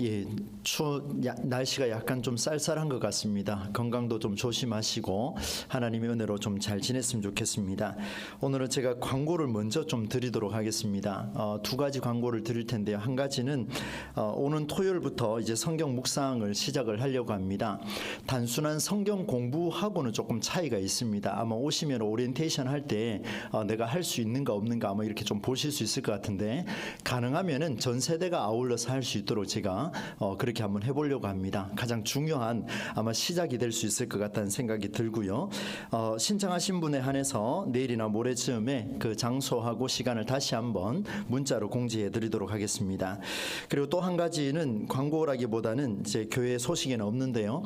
예, 날씨가 약간 좀 쌀쌀한 것 같습니다. 건강도 좀 조심하시고 하나님의 은혜로 좀 잘 지냈으면 좋겠습니다. 오늘은 제가 광고를 먼저 좀 드리도록 하겠습니다. 두 가지 광고를 드릴 텐데요. 한 가지는 오는 토요일부터 이제 성경 묵상을 시작을 하려고 합니다. 단순한 성경 공부하고는 조금 차이가 있습니다. 아마 오시면 오리엔테이션 할 때 내가 할 수 있는가 없는가 아마 이렇게 좀 보실 수 있을 것 같은데, 가능하면은 전 세대가 아울러서 할 수 있도록 제가 그렇게 한번 해보려고 합니다. 가장 중요한 아마 시작이 될 수 있을 것 같다는 생각이 들고요. 신청하신 분에 한해서 내일이나 모레쯤에 그 장소하고 시간을 다시 한번 문자로 공지해 드리도록 하겠습니다. 그리고 또 한 가지는 광고라기보다는 이제 교회 소식에는 없는데요.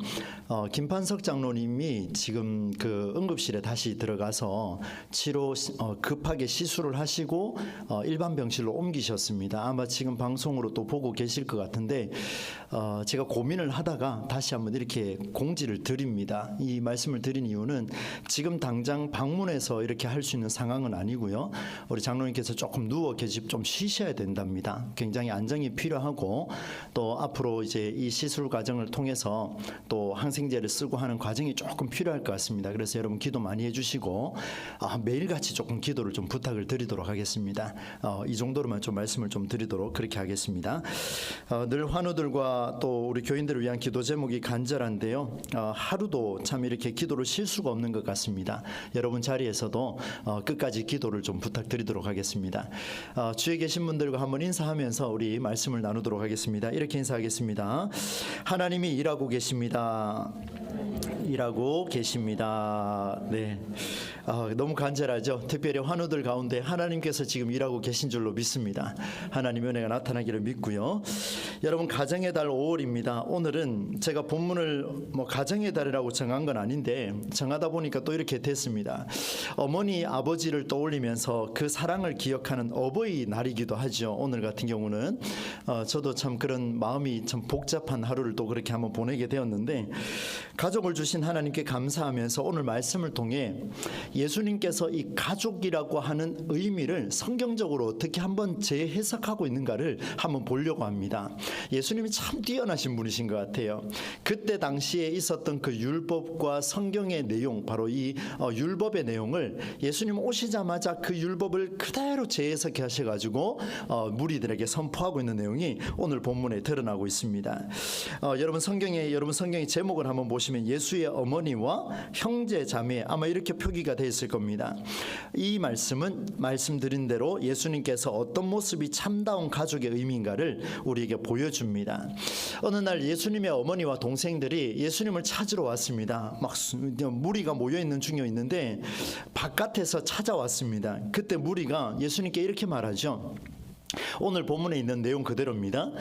김판석 장로님이 지금 그 응급실에 다시 들어가서 치료 급하게 시술을 하시고 일반 병실로 옮기셨습니다. 아마 지금 방송으로 또 보고 계실 것 같은데, 제가 고민을 하다가 다시 한번 이렇게 공지를 드립니다. 이 말씀을 드린 이유는 지금 당장 방문해서 이렇게 할 수 있는 상황은 아니고요. 우리 장로님께서 조금 누워 계시고 좀 쉬셔야 된답니다. 굉장히 안정이 필요하고, 또 앞으로 이제 이 시술 과정을 통해서 또 항생제를 쓰고 하는 과정이 조금 필요할 것 같습니다. 그래서 여러분 기도 많이 해주시고 매일같이 조금 기도를 좀 부탁을 드리도록 하겠습니다. 이 정도로만 좀 말씀을 좀 드리도록 그렇게 하겠습니다. 늘 환우들과 또 우리 교인들을 위한 기도 제목이 간절한데요. 하루도 참 이렇게 기도를 쉴 수가 없는 것 같습니다. 여러분 자리에서도 끝까지 기도를 좀 부탁드리도록 하겠습니다. 주위에 계신 분들과 한번 인사하면서 우리 말씀을 나누도록 하겠습니다. 이렇게 인사하겠습니다. 하나님이 일하고 계십니다. 일하고 계십니다. 네. 너무 간절하죠. 특별히 환우들 가운데 하나님께서 지금 일하고 계신 줄로 믿습니다. 하나님의 은혜가 나타나기를 믿고요. 여러분, 가정의 달 5월입니다. 오늘은 제가 본문을 가정의 달이라고 정한 건 아닌데 정하다 보니까 또 이렇게 됐습니다. 어머니 아버지를 떠올리면서 그 사랑을 기억하는 어버이 날이기도 하죠. 오늘 같은 경우는 저도 참 그런 마음이 참 복잡한 하루를 또 그렇게 한번 보내게 되었는데, 가족을 주신 하나님께 감사하면서 오늘 말씀을 통해 예수님께서 이 가족이라고 하는 의미를 성경적으로 어떻게 한번 재해석하고 있는가를 한번 보려고 합니다. 예수님이 참 뛰어나신 분이신 것 같아요. 그때 당시에 있었던 그 율법과 성경의 내용, 바로 이 율법의 내용을 예수님 오시자마자 그 율법을 그대로 재해석해 하셔가지고 무리들에게 선포하고 있는 내용이 오늘 본문에 드러나고 있습니다. 여러분 성경의 제목을 한번 보시면 예수의 어머니와 형제 자매, 아마 이렇게 표기가 되어 있을 겁니다. 이 말씀은 말씀드린 대로 예수님께서 어떤 모습이 참다운 가족의 의미인가를 우리에게 보여줍니다. 어느 날 예수님의 어머니와 동생들이 예수님을 찾으러 왔습니다. 막 무리가 모여있는 중에 있는데 바깥에서 찾아왔습니다. 그때 무리가 예수님께 이렇게 말하죠. 오늘 본문에 있는 내용 그대로입니다.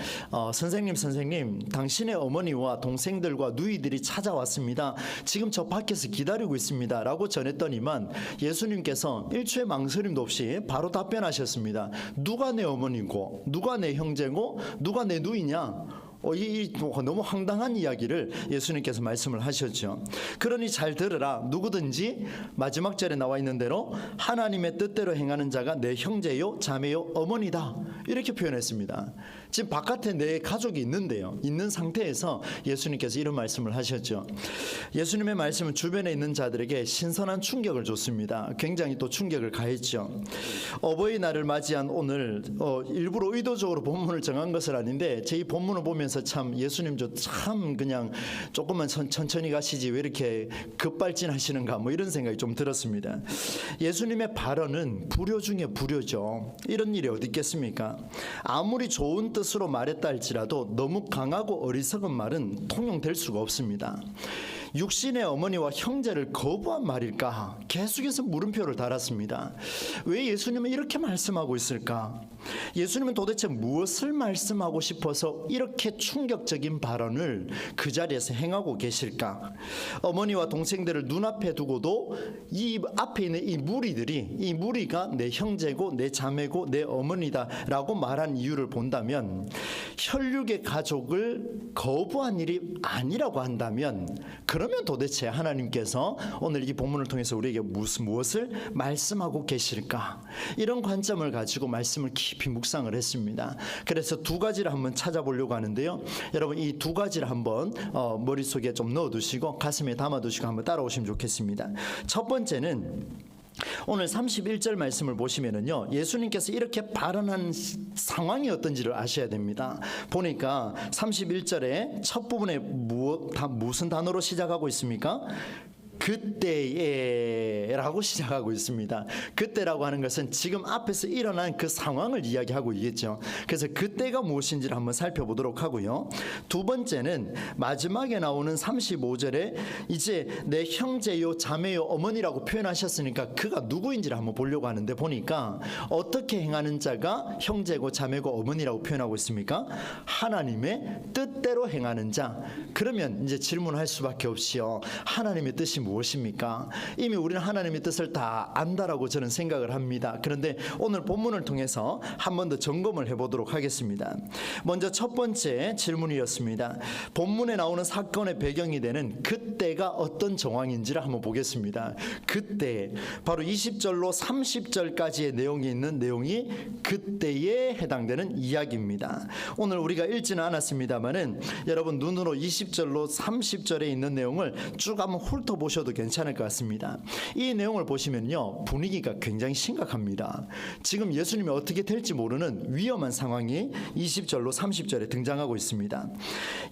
선생님, 당신의 어머니와 동생들과 누이들이 찾아왔습니다. 지금 저 밖에서 기다리고 있습니다 라고 전했더니만 예수님께서 일초의 망설임도 없이 바로 답변하셨습니다. 누가 내 어머니고 누가 내 형제고 누가 내 누이냐? 이 너무 황당한 이야기를 예수님께서 말씀을 하셨죠. 그러니 잘 들으라. 누구든지, 마지막 절에 나와 있는 대로 하나님의 뜻대로 행하는 자가 내 형제요 자매요 어머니다, 이렇게 표현했습니다. 지금 바깥에 내 가족이 있는데요, 있는 상태에서 예수님께서 이런 말씀을 하셨죠. 예수님의 말씀은 주변에 있는 자들에게 신선한 충격을 줬습니다. 굉장히 또 충격을 가했죠. 어버이날을 맞이한 오늘 일부러 의도적으로 본문을 정한 것은 아닌데, 제 이 본문을 보면서 참 예수님도 참 그냥 조금만 천천히 가시지 왜 이렇게 급발진하시는가, 이런 생각이 좀 들었습니다. 예수님의 발언은 불효 중에 불효죠. 이런 일이 어디 있겠습니까? 아무리 좋은 뜻으로 말했다 할지라도 너무 강하고 어리석은 말은 통용될 수가 없습니다. 육신의 어머니와 형제를 거부한 말일까? 계속해서 물음표를 달았습니다. 왜 예수님은 이렇게 말씀하고 있을까? 예수님은 도대체 무엇을 말씀하고 싶어서 이렇게 충격적인 발언을 그 자리에서 행하고 계실까? 어머니와 동생들을 눈앞에 두고도 이 앞에 있는 이 무리가 내 형제고 내 자매고 내 어머니다 라고 말한 이유를 본다면, 혈육의 가족을 거부한 일이 아니라고 한다면, 그러면 도대체 하나님께서 오늘 이 본문을 통해서 우리에게 무엇을 말씀하고 계실까? 이런 관점을 가지고 말씀을 깊이 깊이 묵상을 했습니다. 그래서 두 가지를 한번 찾아보려고 하는데요. 여러분 이 두 가지를 한번 머릿속에 좀 넣어두시고 가슴에 담아두시고 한번 따라오시면 좋겠습니다. 첫 번째는 오늘 31절 말씀을 보시면은요, 예수님께서 이렇게 발언한 상황이 어떤지를 아셔야 됩니다. 보니까 31절에 첫 부분에 무슨 단어로 시작하고 있습니까? 그때에라고 시작하고 있습니다. 그때라고 하는 것은 지금 앞에서 일어난 그 상황을 이야기하고 있겠죠. 그래서 그때가 무엇인지를 한번 살펴보도록 하고요. 두 번째는 마지막에 나오는 35절에 이제 내 형제요 자매요 어머니라고 표현하셨으니까 그가 누구인지를 한번 보려고 하는데, 보니까 어떻게 행하는 자가 형제고 자매고 어머니라고 표현하고 있습니까? 하나님의 뜻대로 행하는 자. 그러면 이제 질문할 수밖에 없이요, 하나님의 뜻이 무엇입니까? 이미 우리는 하나님의 뜻을 다 안다라고 저는 생각을 합니다. 그런데 오늘 본문을 통해서 한 번 더 점검을 해보도록 하겠습니다. 먼저 첫 번째 질문이었습니다. 본문에 나오는 사건의 배경이 되는 그때가 어떤 정황인지를 한번 보겠습니다. 그때 바로 20절로 30절까지의 내용이 있는 내용이 그때에 해당되는 이야기입니다. 오늘 우리가 읽지는 않았습니다만은 여러분 눈으로 20절로 30절에 있는 내용을 쭉 한번 훑어보셔도 괜찮을 것 같습니다. 이 내용을 보시면요, 분위기가 굉장히 심각합니다. 지금 예수님이 어떻게 될지 모르는 위험한 상황이 20절로 30절에 등장하고 있습니다.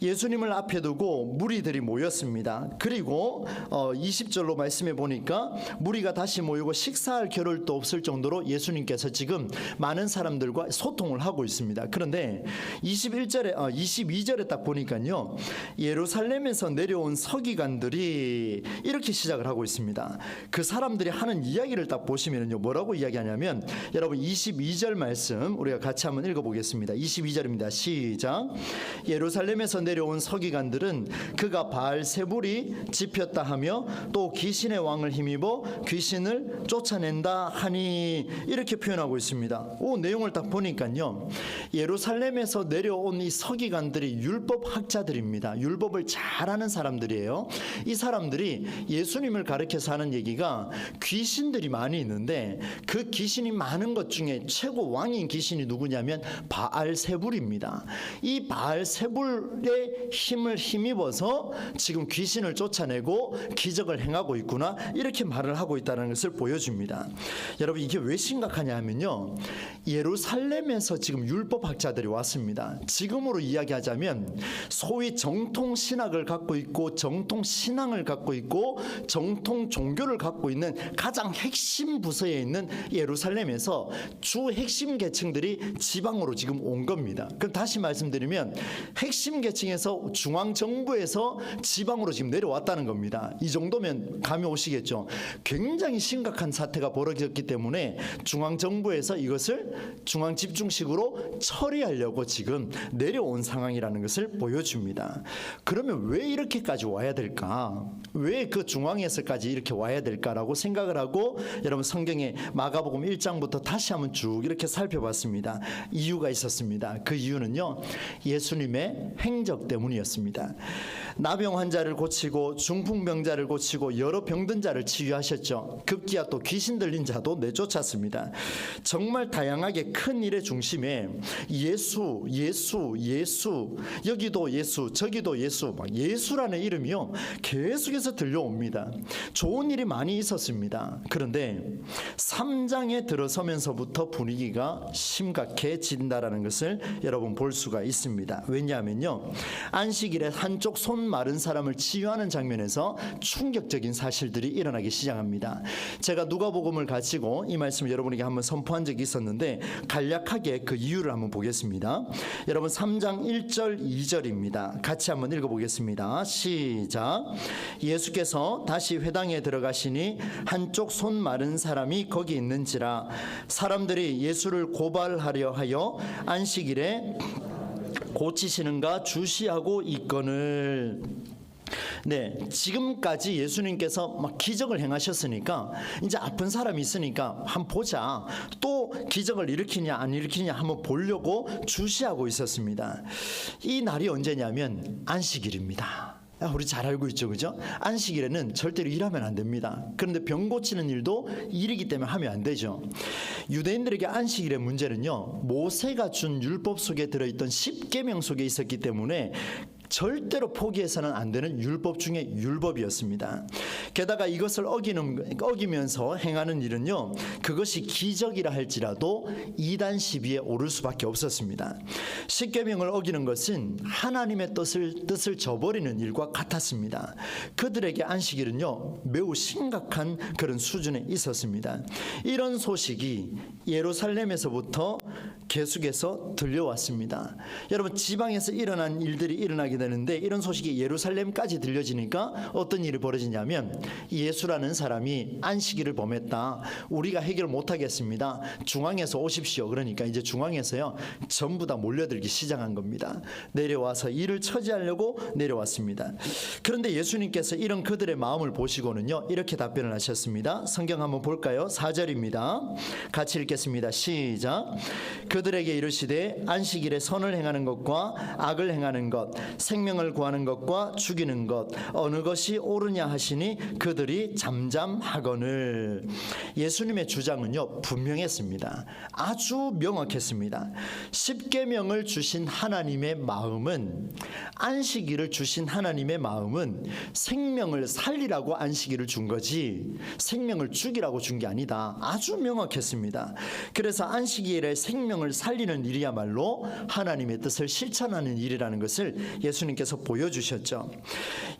예수님을 앞에 두고 무리들이 모였습니다. 그리고 20절로 말씀해 보니까 무리가 다시 모이고 식사할 겨를도 없을 정도로 예수님께서 지금 많은 사람들과 소통을 하고 있습니다. 그런데 22절에 딱 보니까요, 예루살렘에서 내려온 서기관들이 이렇게 시작을 하고 있습니다. 그 사람들이 하는 이야기를 딱 보시면요, 뭐라고 이야기하냐면, 여러분 22절 말씀 우리가 같이 한번 읽어보겠습니다. 22절입니다. 시작. 예루살렘에서 내려온 서기관들은 그가 바알세불이 집혔다 하며 또 귀신의 왕을 힘입어 귀신을 쫓아낸다 하니, 이렇게 표현하고 있습니다. 내용을 딱 보니까요, 예루살렘에서 내려온 이 서기관들이 율법 학자들입니다. 율법을 잘 아는 사람들이에요. 이 사람들이 예수님을 가르쳐서 하는 얘기가 귀신들이 많이 있는데 그 귀신이 많은 것 중에 최고 왕인 귀신이 누구냐면 바알세불입니다. 이 바알세불의 힘을 힘입어서 지금 귀신을 쫓아내고 기적을 행하고 있구나, 이렇게 말을 하고 있다는 것을 보여줍니다. 여러분 이게 왜 심각하냐 하면요, 예루살렘에서 지금 율법학자들이 왔습니다. 지금으로 이야기하자면 소위 정통 신학을 갖고 있고 정통 신앙을 갖고 있고 정통 종교를 갖고 있는 가장 핵심 부서에 있는 예루살렘에서 주 핵심 계층들이 지방으로 지금 온 겁니다. 그럼 다시 말씀드리면 핵심 계층에서 중앙정부에서 지방으로 지금 내려왔다는 겁니다. 이 정도면 감이 오시겠죠. 굉장히 심각한 사태가 벌어졌기 때문에 중앙정부에서 이것을 중앙집중식으로 처리하려고 지금 내려온 상황이라는 것을 보여줍니다. 그러면 왜 이렇게까지 와야 될까? 왜 그 중앙에서까지 이렇게 와야 될까라고 생각을 하고 여러분 성경의 마가복음 1장부터 다시 한번 쭉 이렇게 살펴봤습니다. 이유가 있었습니다. 그 이유는요, 예수님의 행적 때문이었습니다. 나병 환자를 고치고 중풍병자를 고치고 여러 병든 자를 치유하셨죠. 급기야 또 귀신 들린 자도 내쫓았습니다. 정말 다양하게 큰 일의 중심에 예수, 여기도 예수, 저기도 예수, 예수라는 이름이요 계속해서 들려옵니다. 좋은 일이 많이 있었습니다. 그런데 3장에 들어서면서부터 분위기가 심각해진다라는 것을 여러분 볼 수가 있습니다. 왜냐하면요, 안식일에 한쪽 손 마른 사람을 치유하는 장면에서 충격적인 사실들이 일어나기 시작합니다. 제가 누가복음을 가지고 이 말씀을 여러분에게 한번 선포한 적이 있었는데 간략하게 그 이유를 한번 보겠습니다. 여러분 3장 1절 2절입니다. 같이 한번 읽어보겠습니다. 시작. 예수께서 다시 회당에 들어가시니 한쪽 손 마른 사람이 거기 있는지라 사람들이 예수를 고발하려 하여 안식일에 고치시는가 주시하고 있거늘. 네, 지금까지 예수님께서 막 기적을 행하셨으니까 이제 아픈 사람이 있으니까 한번 보자. 또 기적을 일으키냐 안 일으키냐 한번 보려고 주시하고 있었습니다. 이 날이 언제냐면 안식일입니다. 우리 잘 알고 있죠, 그죠? 안식일에는 절대로 일하면 안 됩니다. 그런데 병 고치는 일도 일이기 때문에 하면 안 되죠. 유대인들에게 안식일의 문제는요, 모세가 준 율법 속에 들어있던 10계명 속에 있었기 때문에 절대로 포기해서는 안 되는 율법 중에 율법이었습니다. 게다가 이것을 어기면서 행하는 일은요, 그것이 기적이라 할지라도 이단 시비에 오를 수밖에 없었습니다. 십계명을 어기는 것은 하나님의 뜻을 저버리는 일과 같았습니다. 그들에게 안식일은요, 매우 심각한 그런 수준에 있었습니다. 이런 소식이 예루살렘에서부터 계속해서 들려왔습니다. 여러분, 지방에서 일어난 일들이 일어나게 되는데 이런 소식이 예루살렘까지 들려지니까 어떤 일이 벌어지냐면, 예수라는 사람이 안식일을 범했다, 우리가 해결 못하겠습니다, 중앙에서 오십시오. 그러니까 이제 중앙에서요 전부 다 몰려들기 시작한 겁니다. 내려와서 일을 처지하려고 내려왔습니다. 그런데 예수님께서 이런 그들의 마음을 보시고는요, 이렇게 답변을 하셨습니다. 성경 한번 볼까요? 4절입니다. 같이 읽겠습니다. 시작. 그들에게 이르시되 안식일에 선을 행하는 것과 악을 행하는 것, 생명을 구하는 것과 죽이는 것, 어느 것이 옳으냐 하시니 그들이 잠잠하거늘. 예수님의 주장은요, 분명했습니다. 아주 명확했습니다. 십계명을 주신 하나님의 마음은, 안식일을 주신 하나님의 마음은 생명을 살리라고 안식일을 준 거지 생명을 죽이라고 준 게 아니다. 아주 명확했습니다. 그래서 안식일에 생명을 살리는 일이야말로 하나님의 뜻을 실천하는 일이라는 것을 예수님께서 보여주셨죠.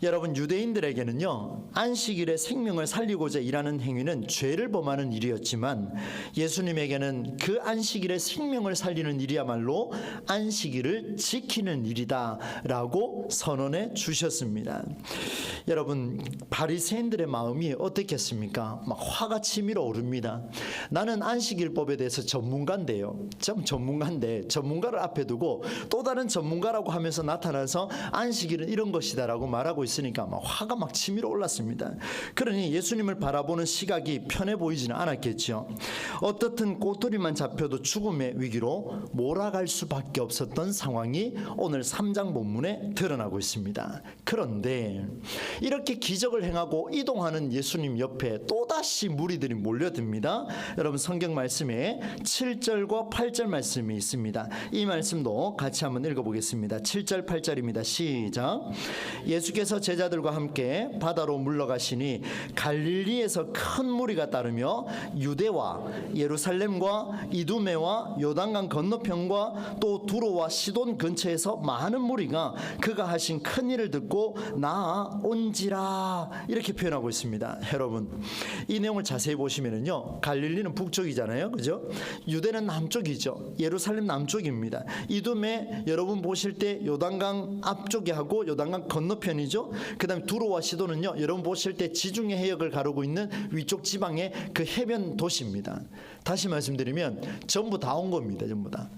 여러분, 유대인들에게는요, 안식일에 생명을 살리고자 일하는 행위는 죄를 범하는 일이었지만, 예수님에게는 그 안식일에 생명을 살리는 일이야말로 안식일을 지키는 일이다 라고 선언해 주셨습니다. 여러분, 바리새인들의 마음이 어떻겠습니까? 막 화가 치밀어 오릅니다. 나는 안식일법에 대해서 전문가인데요, 전문가인데 전문가를 앞에 두고 또 다른 전문가라고 하면서 나타나서 안식일은 이런 것이다 라고 말하고 있으니까 막 화가 막 치밀어 올랐습니다. 그러니 예수님을 바라보는 시각이 편해 보이지는 않았겠죠. 어떻든 꼬투리만 잡혀도 죽음의 위기로 몰아갈 수밖에 없었던 상황이 오늘 3장 본문에 드러나고 있습니다. 그런데 이렇게 기적을 행하고 이동하는 예수님 옆에 또다시 무리들이 몰려듭니다. 여러분, 성경 말씀에 7절과 8절 말씀이 있습니다. 이 말씀도 같이 한번 읽어보겠습니다. 7절 8절입니다. 시작. 예수께서 제자들과 함께 바다로 물러가시니 갈릴리에서 큰 무리가 따르며 유대와 예루살렘과 이두메와 요단강 건너편과 또 두로와 시돈 근처에서 많은 무리가 그가 하신 큰 일을 듣고 나아온지라, 이렇게 표현하고 있습니다. 여러분, 이 내용을 자세히 보시면은요, 갈릴리는 북쪽이잖아요, 그죠? 유대는 남쪽이죠. 예루살렘 남쪽입니다. 이두메 여러분 보실 때 요단강 앞쪽에 하고 요단강 건너편이죠. 그 다음에 두로와 시도는요, 여러분 보실 때 지중해 해역을 가르고 있는 위쪽 지방의 그 해변 도시입니다. 다시 말씀드리면 전부 다 온 겁니다. 전부 다.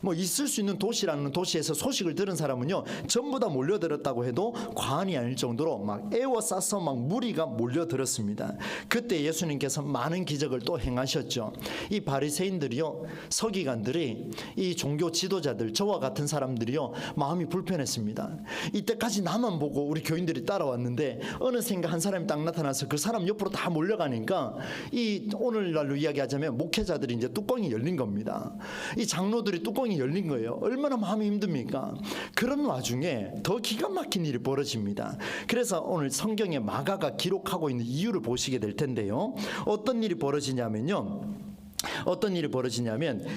뭐 있을 수 있는 도시라는 도시에서 소식을 들은 사람은요, 전부 다 몰려들었다고 해도 과언이 아닐 정도로 막 에워싸서 막 무리가 몰려들었습니다. 그때 예수님께서 많은 기적을 또 행하셨죠. 이 바리새인들이요, 서기관들이, 이 종교 지도자들, 저와 같은 사람들이요, 마음이 불편했습니다. 이때까지 나만 보고 우리 교인들이 따라왔는데 어느샌가 한 사람이 딱 나타나서 그 사람 옆으로 다 몰려가니까, 이 오늘날로 이야기하자면 목회자들이 이제 뚜껑이 열린 겁니다. 이 장로들이 뚜껑이 열린 거예요. 얼마나 마음이 힘듭니까? 그런 와중에 더 기가 막힌 일이 벌어집니다. 그래서 오늘 성경에 마가가 기록하고 있는 이유를 보시게 될 텐데요, 어떤 일이 벌어지냐면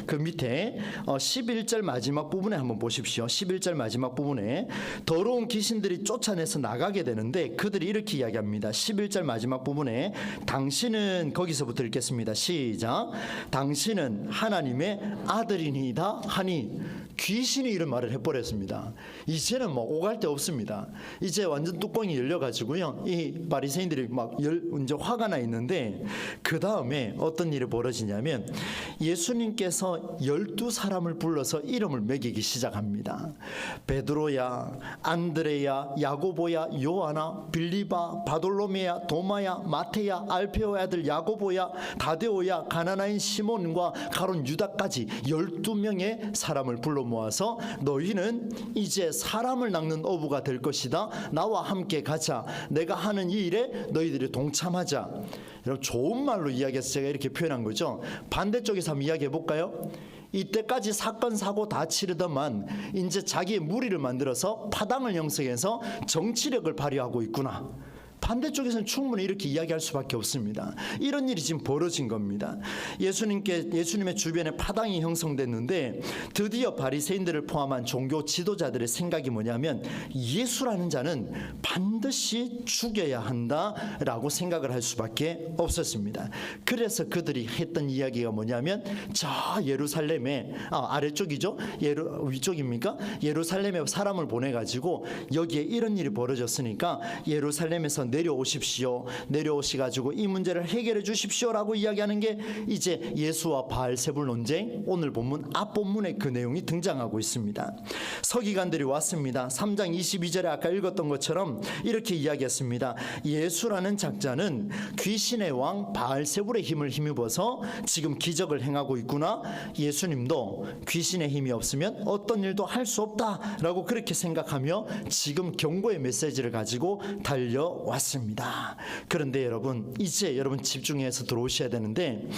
그 밑에 11절 마지막 부분에 한번 보십시오. 11절 마지막 부분에 더러운 귀신들이 쫓아내서 나가게 되는데 그들이 이렇게 이야기합니다. 11절 마지막 부분에 당신은, 거기서부터 읽겠습니다. 시작. 당신은 하나님의 아들이니이다 하니, 귀신이 이런 말을 해버렸습니다. 이제는 뭐 오갈 데 없습니다. 이제 완전 뚜껑이 열려가지고요, 이 바리새인들이 막 이제 화가 나 있는데, 그 다음에 어떤 일이 벌어지냐면 예수님께서 12사람을 불러서 이름을 매기기 시작합니다. 베드로야, 안드레야, 야고보야, 요하나, 빌리바, 바돌로메야, 도마야, 마테야, 알페오의 아들 야고보야, 다데오야, 가나나인 시몬과 가룟 유다까지 12명의 사람을 불러 모아서 너희는 이제 사람을 낚는 어부가 될 것이다. 나와 함께 가자. 내가 하는 이 일에 너희들이 동참하자. 여러분, 좋은 말로 이야기해서 제가 이렇게 표현한 거죠. 반대쪽에서 한번 이야기해 볼까요? 이때까지 사건 사고 다 치르더만 이제 자기의 무리를 만들어서 파당을 형성해서 정치력을 발휘하고 있구나. 반대쪽에서는 충분히 이렇게 이야기할 수밖에 없습니다. 이런 일이 지금 벌어진 겁니다. 예수님의 주변에 파당이 형성됐는데 드디어 바리새인들을 포함한 종교 지도자들의 생각이 뭐냐면 예수라는 자는 반드시 죽여야 한다라고 생각을 할 수밖에 없었습니다. 그래서 그들이 했던 이야기가 뭐냐면 저 예루살렘에 아래쪽이죠? 위쪽입니까? 예루살렘에 사람을 보내가지고 여기에 이런 일이 벌어졌으니까 예루살렘에서 내려오셔가지고 이 문제를 해결해 주십시오라고 이야기하는 게 이제 예수와 바알세불 논쟁, 오늘 본문 앞본문에 그 내용이 등장하고 있습니다. 서기관들이 왔습니다. 3장 22절에 아까 읽었던 것처럼 이렇게 이야기했습니다. 예수라는 작자는 귀신의 왕 바알세불의 힘을 힘입어서 지금 기적을 행하고 있구나. 예수님도 귀신의 힘이 없으면 어떤 일도 할 수 없다라고 그렇게 생각하며 지금 경고의 메시지를 가지고 달려왔습니다. 그런데 여러분, 이제 여러분 집중해서 들어오셔야 되는데,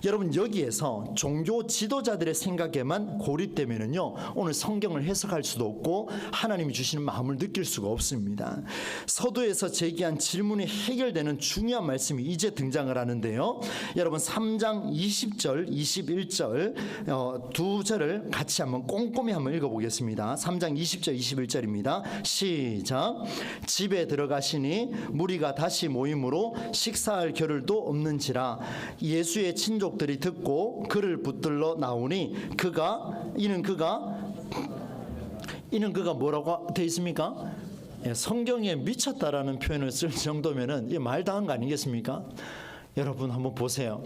여러분 여기에서 종교 지도자들의 생각에만 고립되면은요 오늘 성경을 해석할 수도 없고 하나님이 주시는 마음을 느낄 수가 없습니다. 서두에서 제기한 질문이 해결되는 중요한 말씀이 이제 등장을 하는데요. 여러분 3장 20절 21절 두 절을 같이 한번 꼼꼼히 한번 읽어보겠습니다. 3장 20절 21절입니다. 시작. 집에 들어가시니 무리가 다시 모임으로 식사할 겨를도 없는지라. 예수의 친족들이 듣고 그를 붙들러 나오니 이는 그가 뭐라고 되어 있습니까? 성경에 미쳤다라는 표현을 쓸 정도면은 이 말다한 거 아니겠습니까? 여러분 한번 보세요.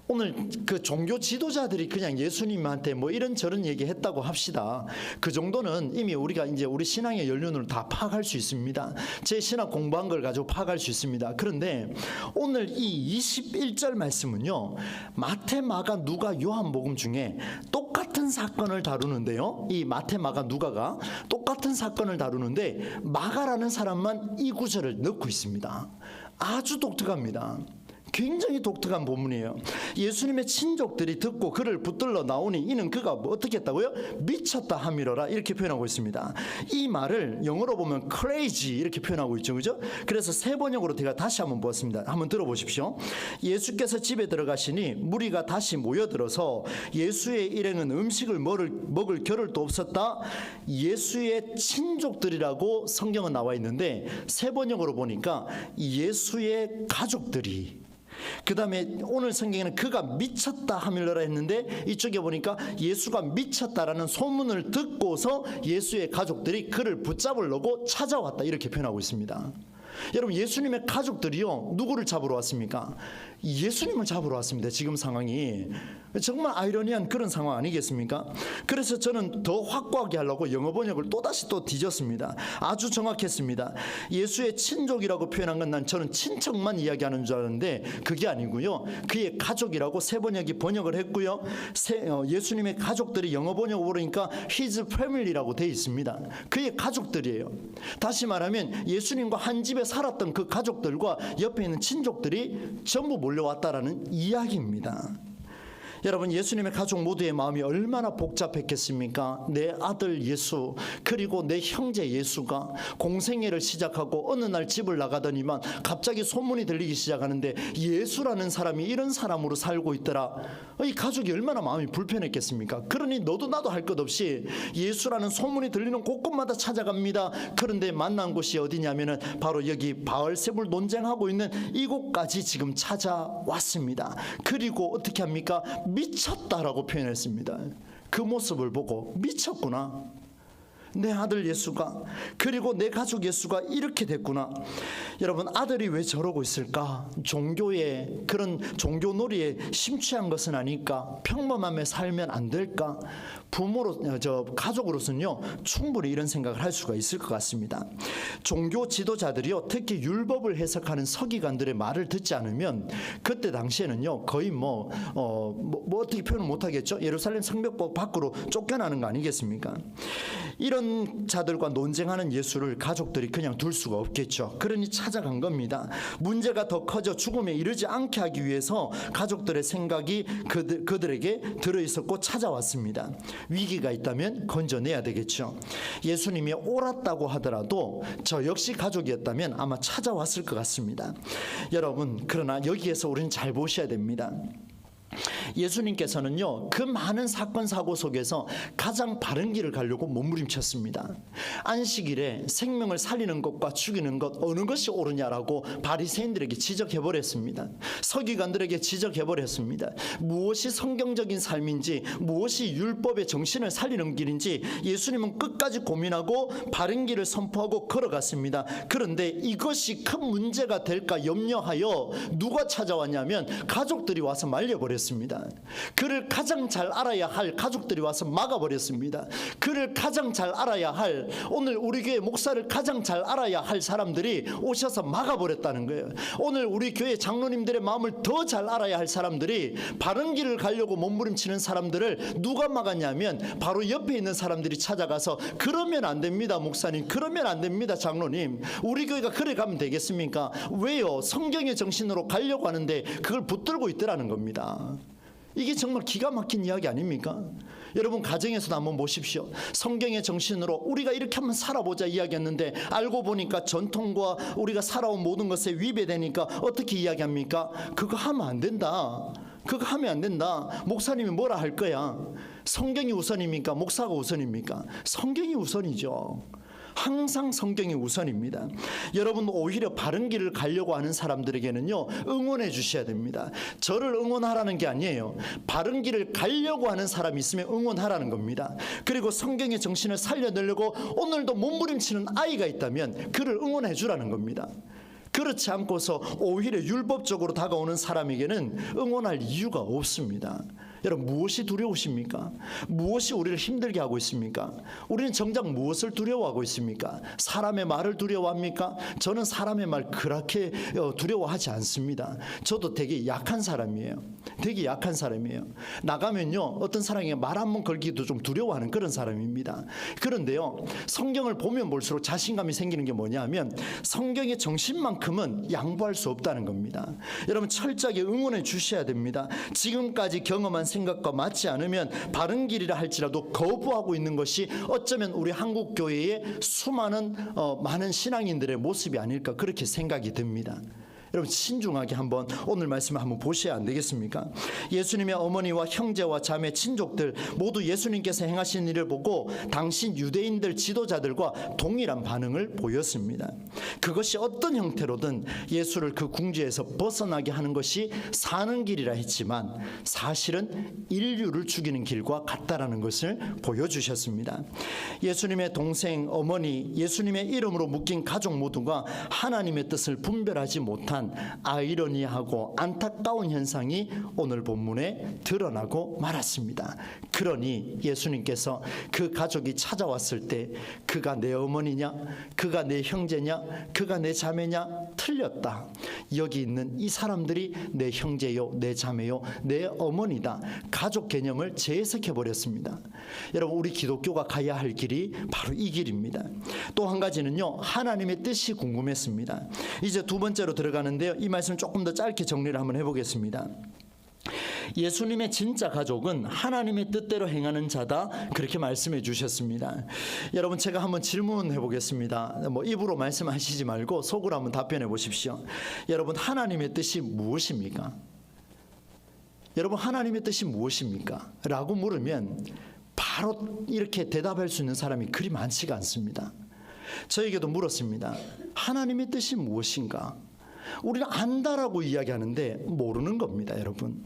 오늘 그 종교 지도자들이 그냥 예수님한테 뭐 이런저런 얘기했다고 합시다. 그 정도는 이미 우리가 이제 우리 신앙의 연륜으로 다 파악할 수 있습니다. 제 신학 공부한 걸 가지고 파악할 수 있습니다. 그런데 오늘 이 21절 말씀은요, 마태, 마가, 누가, 요한복음 중에 똑같은 사건을 다루는데요. 이 마태, 마가, 누가가 똑같은 사건을 다루는데 마가라는 사람만 이 구절을 넣고 있습니다. 아주 독특합니다. 굉장히 독특한 본문이에요. 예수님의 친족들이 듣고 그를 붙들러 나오니 이는 그가 어떻게 했다고요? 미쳤다 하미러라 이렇게 표현하고 있습니다. 이 말을 영어로 보면 crazy 이렇게 표현하고 있죠, 그죠? 그래서 세 번역으로 제가 다시 한번 보았습니다. 한번 들어보십시오. 예수께서 집에 들어가시니 무리가 다시 모여들어서 예수의 일행은 음식을 먹을 겨를도 없었다. 예수의 친족들이라고 성경은 나와 있는데 세 번역으로 보니까 예수의 가족들이, 그 다음에 오늘 성경에는 그가 미쳤다 하밀러라 했는데 이쪽에 보니까 예수가 미쳤다라는 소문을 듣고서 예수의 가족들이 그를 붙잡으려고 찾아왔다 이렇게 표현하고 있습니다. 여러분 예수님의 가족들이요 누구를 잡으러 왔습니까? 예수님을 잡으러 왔습니다. 지금 상황이 정말 아이러니한 그런 상황 아니겠습니까? 그래서 저는 더 확고하게 하려고 영어 번역을 또다시 뒤졌습니다. 아주 정확했습니다. 예수의 친족이라고 표현한 건 저는 친척만 이야기하는 줄 알았는데 그게 아니고요, 그의 가족이라고 세 번역이 번역을 했고요. 예수님의 가족들이 영어 번역으로 보니까 his family라고 되어 있습니다. 그의 가족들이에요. 다시 말하면 예수님과 한 집에 살았던 그 가족들과 옆에 있는 친족들이 전부 몰려왔다라는 이야기입니다. 여러분 예수님의 가족 모두의 마음이 얼마나 복잡했겠습니까? 내 아들 예수 그리고 내 형제 예수가 공생애를 시작하고 어느 날 집을 나가더니만 갑자기 소문이 들리기 시작하는데 예수라는 사람이 이런 사람으로 살고 있더라. 이 가족이 얼마나 마음이 불편했겠습니까? 그러니 너도 나도 할 것 없이 예수라는 소문이 들리는 곳곳마다 찾아갑니다. 그런데 만난 곳이 어디냐면은 바로 여기 바알세불 논쟁하고 있는 이곳까지 지금 찾아왔습니다. 그리고 어떻게 합니까? 미쳤다라고 표현했습니다. 그 모습을 보고 미쳤구나. 내 아들 예수가, 그리고 내 가족 예수가 이렇게 됐구나. 여러분, 아들이 왜 저러고 있을까? 종교의 그런 종교놀이에 심취한 것은 아닐까? 평범함에 살면 안 될까? 부모로, 가족으로서는요, 충분히 이런 생각을 할 수가 있을 것 같습니다. 종교 지도자들이요, 특히 율법을 해석하는 서기관들의 말을 듣지 않으면 그때 당시에는요, 거의 어떻게 표현을 못하겠죠? 예루살렘 성벽 밖으로 쫓겨나는 거 아니겠습니까? 이런 자들과 논쟁하는 예수를 가족들이 그냥 둘 수가 없겠죠. 그러니 찾아간 겁니다. 문제가 더 커져 죽음에 이르지 않게 하기 위해서 가족들의 생각이 그들에게 들어있었고 찾아왔습니다. 위기가 있다면 건져내야 되겠죠. 예수님이 옳았다고 하더라도 저 역시 가족이었다면 아마 찾아왔을 것 같습니다. 여러분, 그러나 여기에서 우리는 잘 보셔야 됩니다. 예수님께서는요, 그 많은 사건 사고 속에서 가장 바른 길을 가려고 몸부림쳤습니다. 안식일에 생명을 살리는 것과 죽이는 것 어느 것이 옳으냐라고 바리새인들에게 지적해버렸습니다. 서기관들에게 지적해버렸습니다. 무엇이 성경적인 삶인지, 무엇이 율법의 정신을 살리는 길인지 예수님은 끝까지 고민하고 바른 길을 선포하고 걸어갔습니다. 그런데 이것이 큰 문제가 될까 염려하여 누가 찾아왔냐면 가족들이 와서 말려버렸습니다. 그를 가장 잘 알아야 할 가족들이 와서 막아버렸습니다. 그를 가장 잘 알아야 할, 오늘 우리 교회 목사를 가장 잘 알아야 할 사람들이 오셔서 막아버렸다는 거예요. 오늘 우리 교회 장로님들의 마음을 더 잘 알아야 할 사람들이 바른 길을 가려고 몸부림치는 사람들을 누가 막았냐면 바로 옆에 있는 사람들이 찾아가서 그러면 안 됩니다 목사님, 그러면 안 됩니다 장로님, 우리 교회가 그래 가면 되겠습니까? 왜요? 성경의 정신으로 가려고 하는데 그걸 붙들고 있더라는 겁니다. 이게 정말 기가 막힌 이야기 아닙니까? 여러분, 가정에서도 한번 보십시오. 성경의 정신으로 우리가 이렇게 한번 살아보자 이야기했는데 알고 보니까 전통과 우리가 살아온 모든 것에 위배되니까 어떻게 이야기합니까? 그거 하면 안 된다. 그거 하면 안 된다. 목사님이 뭐라 할 거야? 성경이 우선입니까? 목사가 우선입니까? 성경이 우선이죠. 항상 성경이 우선입니다. 여러분, 오히려 바른 길을 가려고 하는 사람들에게는요, 응원해 주셔야 됩니다. 저를 응원하라는 게 아니에요. 바른 길을 가려고 하는 사람이 있으면 응원하라는 겁니다. 그리고 성경의 정신을 살려내려고 오늘도 몸부림치는 아이가 있다면 그를 응원해 주라는 겁니다. 그렇지 않고서 오히려 율법적으로 다가오는 사람에게는 응원할 이유가 없습니다. 여러분, 무엇이 두려우십니까? 무엇이 우리를 힘들게 하고 있습니까? 우리는 정작 무엇을 두려워하고 있습니까? 사람의 말을 두려워합니까? 저는 사람의 말 그렇게 두려워하지 않습니다. 저도 되게 약한 사람이에요. 되게 약한 사람이에요. 나가면요, 어떤 사람에게 말 한 번 걸기도 좀 두려워하는 그런 사람입니다. 그런데요, 성경을 보면 볼수록 자신감이 생기는 게 뭐냐면 성경의 정신만큼은 양보할 수 없다는 겁니다. 여러분, 철저하게 응원해 주셔야 됩니다. 지금까지 경험한 생각과 맞지 않으면 바른 길이라 할지라도 거부하고 있는 것이 어쩌면 우리 한국 교회의 수많은 많은 신앙인들의 모습이 아닐까, 그렇게 생각이 듭니다. 여러분, 신중하게 한번 오늘 말씀을 한번 보셔야 안 되겠습니까? 예수님의 어머니와 형제와 자매, 친족들 모두 예수님께서 행하신 일을 보고 당시 유대인들 지도자들과 동일한 반응을 보였습니다. 그것이 어떤 형태로든 예수를 그 궁지에서 벗어나게 하는 것이 사는 길이라 했지만 사실은 인류를 죽이는 길과 같다라는 것을 보여주셨습니다. 예수님의 동생, 어머니, 예수님의 이름으로 묶인 가족 모두가 하나님의 뜻을 분별하지 못한 아이러니하고 안타까운 현상이 오늘 본문에 드러나고 말았습니다. 그러니 예수님께서 그 가족이 찾아왔을 때 그가 내 어머니냐, 그가 내 형제냐, 그가 내 자매냐? 틀렸다. 여기 있는 이 사람들이 내 형제요, 내 자매요, 내 어머니다. 가족 개념을 재해석해 버렸습니다. 여러분, 우리 기독교가 가야 할 길이 바로 이 길입니다. 또 한 가지는요, 하나님의 뜻이 궁금했습니다. 이제 두 번째로 들어가는데요, 이 말씀 조금 더 짧게 정리를 한번 해보겠습니다. 예수님의 진짜 가족은 하나님의 뜻대로 행하는 자다, 그렇게 말씀해 주셨습니다. 여러분, 제가 한번 질문해 보겠습니다. 입으로 말씀하시지 말고 속으로 한번 답변해 보십시오. 여러분, 하나님의 뜻이 무엇입니까? 여러분, 하나님의 뜻이 무엇입니까? 라고 물으면 바로 이렇게 대답할 수 있는 사람이 그리 많지가 않습니다. 저에게도 물었습니다. 하나님의 뜻이 무엇인가? 우리는 안다라고 이야기하는데 모르는 겁니다, 여러분.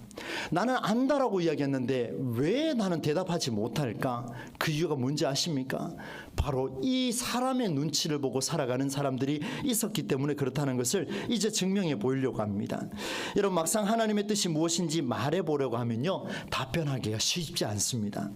나는 안다라고 이야기했는데 왜 나는 대답하지 못할까? 그 이유가 뭔지 아십니까? 바로 이 사람의 눈치를 보고 살아가는 사람들이 있었기 때문에 그렇다는 것을 이제 증명해 보이려고 합니다. 여러분, 막상 하나님의 뜻이 무엇인지 말해 보려고 하면요, 답변하기가 쉽지 않습니다.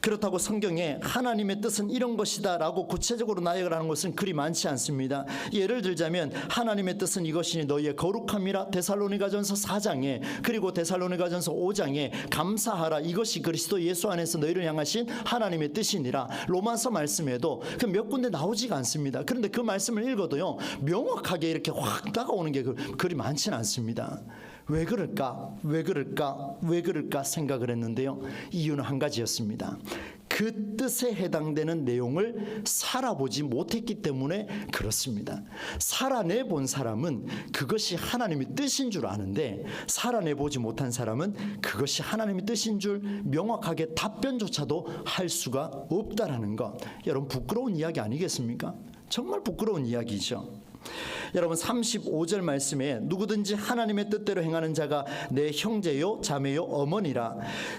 그렇다고 성경에 하나님의 뜻은 이런 것이다 라고 구체적으로 나열을 하는 것은 그리 많지 않습니다. 예를 들자면 하나님의 뜻은 이것이니 너희의 거룩함이라 데살로니가전서 4장에, 그리고 데살로니가전서 5장에 감사하라 이것이 그리스도 예수 안에서 너희를 향하신 하나님의 뜻이니라, 로마서 말씀에도 그 몇 군데 나오지가 않습니다. 그런데 그 말씀을 읽어도요, 명확하게 이렇게 확 다가오는 게 그리 많지는 않습니다. 왜 그럴까? 왜 그럴까? 왜 그럴까 생각을 했는데요, 이유는 한 가지였습니다. 그 뜻에 해당되는 내용을 살아보지 못했기 때문에 그렇습니다. 살아내 본 사람은 그것이 하나님의 뜻인 줄 아는데, 살아내 보지 못한 사람은 그것이 하나님의 뜻인 줄 명확하게 답변조차도 할 수가 없다라는 것, 여러분 부끄러운 이야기 아니겠습니까? 정말 부끄러운 이야기죠. 여러분, 35절 말씀에 누구든지 하나님의 뜻대로 행하는 자가 내 형제요 자매요 어머니라.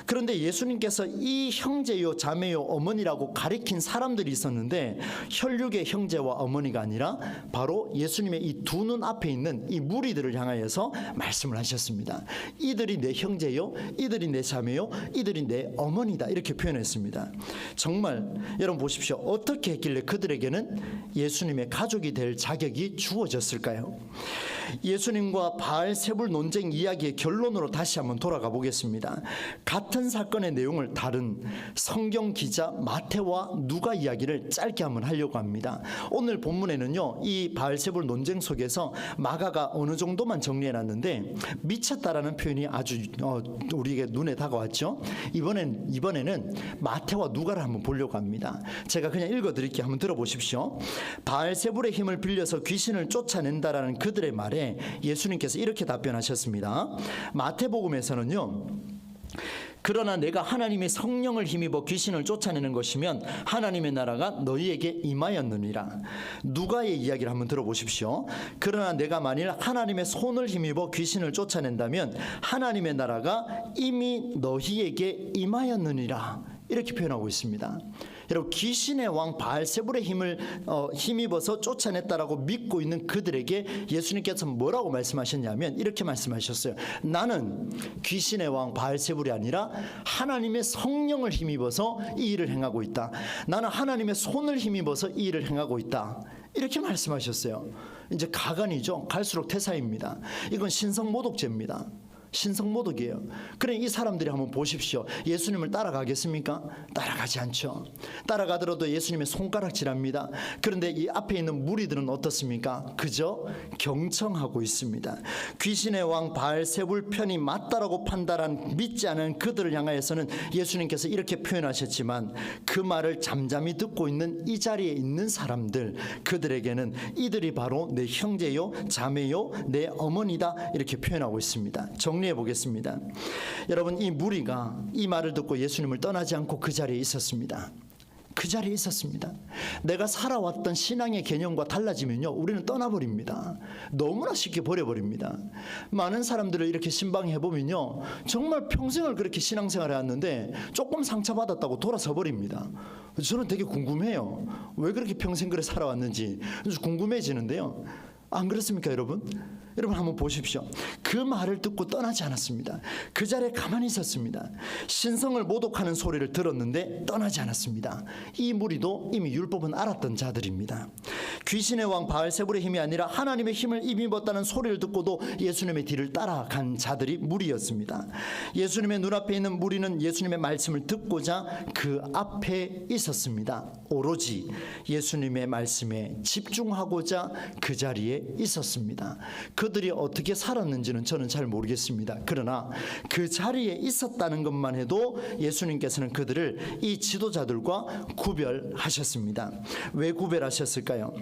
그런데 예수님께서 이 형제요 자매요 어머니라고 가리킨 사람들이 있었는데, 혈육의 형제와 어머니가 아니라 바로 예수님의 이 두 눈 앞에 있는 이 무리들을 향하여서 말씀을 하셨습니다. 이들이 내 형제요, 이들이 내 자매요, 이들이 내 어머니다, 이렇게 표현했습니다. 정말 여러분 보십시오. 어떻게 했길래 그들에게는 예수님의 가족이 될 자격이 주어졌을까요? 예수님과 바알세불 논쟁 이야기의 결론으로 다시 한번 돌아가 보겠습니다. 같은 사건의 내용을 다른 성경 기자 마태와 누가 이야기를 짧게 한번 하려고 합니다. 오늘 본문에는요, 이 바알세불 논쟁 속에서 마가가 어느 정도만 정리해놨는데 미쳤다라는 표현이 아주 우리에게 눈에 다가왔죠. 이번에는 마태와 누가를 한번 보려고 합니다. 제가 그냥 읽어드릴게요. 한번 들어보십시오. 바알세불의 힘을 빌려서 귀신을 쫓아낸다라는 그들의 말에 예수님께서 이렇게 답변하셨습니다. 마태복음에서는요, 그러나 내가 하나님의 성령을 힘입어 귀신을 쫓아내는 것이면 하나님의 나라가 너희에게 임하였느니라. 누가의 이야기를 한번 들어보십시오. 그러나 내가 만일 하나님의 손을 힘입어 귀신을 쫓아낸다면 하나님의 나라가 이미 너희에게 임하였느니라, 이렇게 표현하고 있습니다. 여러분, 귀신의 왕 바알세불의 힘을 힘입어서 쫓아냈다라고 믿고 있는 그들에게 예수님께서 뭐라고 말씀하셨냐면 이렇게 말씀하셨어요. 나는 귀신의 왕 바알세불이 아니라 하나님의 성령을 힘입어서 이 일을 행하고 있다. 나는 하나님의 손을 힘입어서 이 일을 행하고 있다. 이렇게 말씀하셨어요. 이제 가관이죠. 갈수록 태사입니다. 이건 신성모독죄입니다. 신성모독이에요. 그래, 이 사람들이 한번 보십시오. 예수님을 따라가겠습니까? 따라가지 않죠. 따라가더라도 예수님의 손가락질합니다. 그런데 이 앞에 있는 무리들은 어떻습니까? 그저 경청하고 있습니다. 귀신의 왕 바알세불 편이 맞다라고 판단한 믿지 않은 그들을 향하여서는 예수님께서 이렇게 표현하셨지만, 그 말을 잠잠히 듣고 있는 이 자리에 있는 사람들, 그들에게는 이들이 바로 내 형제요 자매요 내 어머니다, 이렇게 표현하고 있습니다. 정리해 보겠습니다. 여러분, 이 무리가 이 말을 듣고 예수님을 떠나지 않고 그 자리에 있었습니다. 그 자리에 있었습니다. 내가 살아왔던 신앙의 개념과 달라지면요, 우리는 떠나버립니다. 너무나 쉽게 버려버립니다. 많은 사람들을 이렇게 신방해 보면요, 정말 평생을 그렇게 신앙생활을 해왔는데 조금 상처받았다고 돌아서 버립니다. 저는 되게 궁금해요. 왜 그렇게 평생 그래 살아왔는지 궁금해지는데요. 안 그렇습니까, 여러분? 여러분 한번 보십시오. 그 말을 듣고 떠나지 않았습니다. 그 자리에 가만히 있었습니다. 신성을 모독하는 소리를 들었는데 떠나지 않았습니다. 이 무리도 이미 율법은 알았던 자들입니다. 귀신의 왕 바알세불의 힘이 아니라 하나님의 힘을 힘입었다는 소리를 듣고도 예수님의 뒤를 따라간 자들이 무리였습니다. 예수님의 눈앞에 있는 무리는 예수님의 말씀을 듣고자 그 앞에 있었습니다. 오로지 예수님의 말씀에 집중하고자 그 자리에 있었습니다. 그들이 어떻게 살았는지는 저는 잘 모르겠습니다. 그러나 그 자리에 있었다는 것만 해도 예수님께서는 그들을 이 지도자들과 구별하셨습니다. 왜 구별하셨을까요?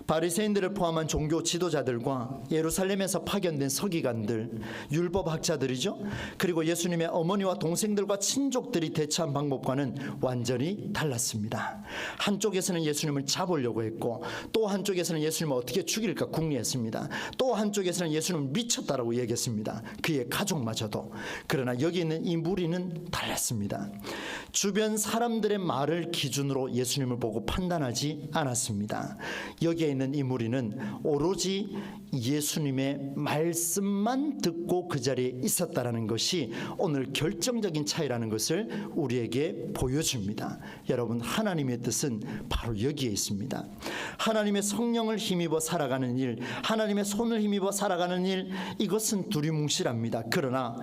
바리새인들을 포함한 종교 지도자들과 예루살렘에서 파견된 서기관들, 율법학자들이죠. 그리고 예수님의 어머니와 동생들과 친족들이 대처한 방법과는 완전히 달랐습니다. 한쪽에서는 예수님을 잡으려고 했고, 또 한쪽에서는 예수님을 어떻게 죽일까 궁리했습니다. 또 한쪽에 쪽에서는 예수는 미쳤다라고 얘기했습니다. 그의 가족마저도. 그러나 여기 있는 이 무리는 달랐습니다. 주변 사람들의 말을 기준으로 예수님을 보고 판단하지 않았습니다. 여기에 있는 이 무리는 오로지 예수님의 말씀만 듣고 그 자리에 있었다라는 것이 오늘 결정적인 차이라는 것을 우리에게 보여줍니다. 여러분, 하나님의 뜻은 바로 여기에 있습니다. 하나님의 성령을 힘입어 살아가는 일, 하나님의 손을 힘입어 살아가는 일, 이것은 두리뭉실합니다. 그러나